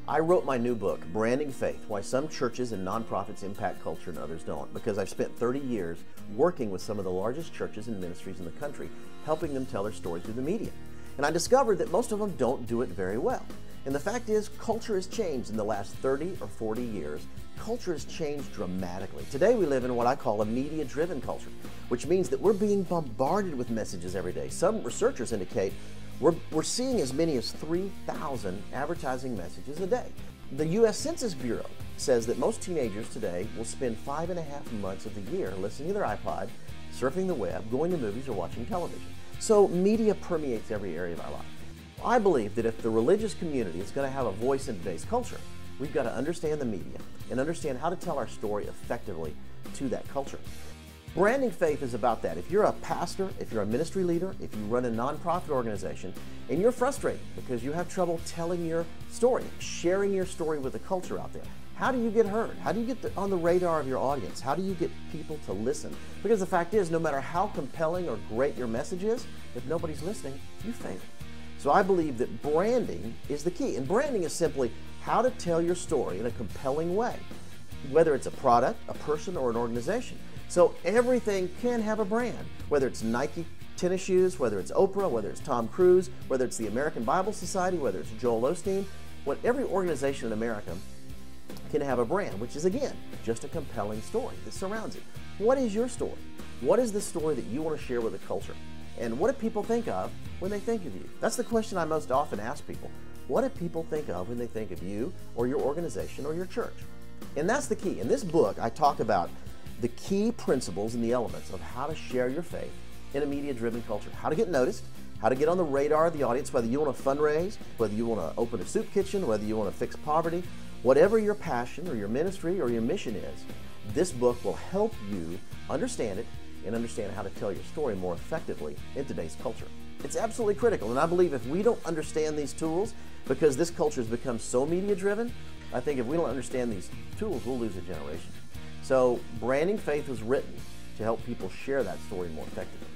I wrote my new book, Branding Faith, Why Some Churches and Nonprofits Impact Culture and Others Don't, because I've spent 30 years working with some of the largest churches and ministries in the country, helping them tell their story through the media. And I discovered that most of them don't do it very well. And the fact is, culture has changed in the last 30 or 40 years. Culture has changed dramatically. Today we live in what I call a media-driven culture, which means that we're being bombarded with messages every day. Some researchers indicate we're seeing as many as 3,000 advertising messages a day. The U.S. Census Bureau says that most teenagers today will spend 5.5 months of the year listening to their iPod, surfing the web, going to movies, or watching television. So media permeates every area of our life. I believe that if the religious community is going to have a voice in today's culture, we've got to understand the media and understand how to tell our story effectively to that culture. Branding Faith is about that. If you're a pastor, if you're a ministry leader, if you run a nonprofit organization, and you're frustrated because you have trouble telling your story, sharing your story with the culture out there, how do you get heard? How do you get on the radar of your audience? How do you get people to listen? Because the fact is, no matter how compelling or great your message is, if nobody's listening, you fail. So I believe that branding is the key. And branding is simply how to tell your story in a compelling way, whether it's a product, a person, or an organization. So everything can have a brand, whether it's Nike tennis shoes, whether it's Oprah, whether it's Tom Cruise, whether it's the American Bible Society, whether it's Joel Osteen. Every organization in America can have a brand, which is, again, just a compelling story that surrounds it. What is your story? What is the story that you want to share with the culture? And what do people think of when they think of you? That's the question I most often ask people. What do people think of when they think of you or your organization or your church? And that's the key. In this book, I talk about the key principles and the elements of how to share your faith in a media-driven culture. How to get noticed, how to get on the radar of the audience, whether you want to fundraise, whether you want to open a soup kitchen, whether you want to fix poverty, whatever your passion or your ministry or your mission is, this book will help you understand it and understand how to tell your story more effectively in today's culture. It's absolutely critical, and I believe if we don't understand these tools, because this culture has become so media-driven, I think if we don't understand these tools, we'll lose a generation. So Branding Faith was written to help people share that story more effectively.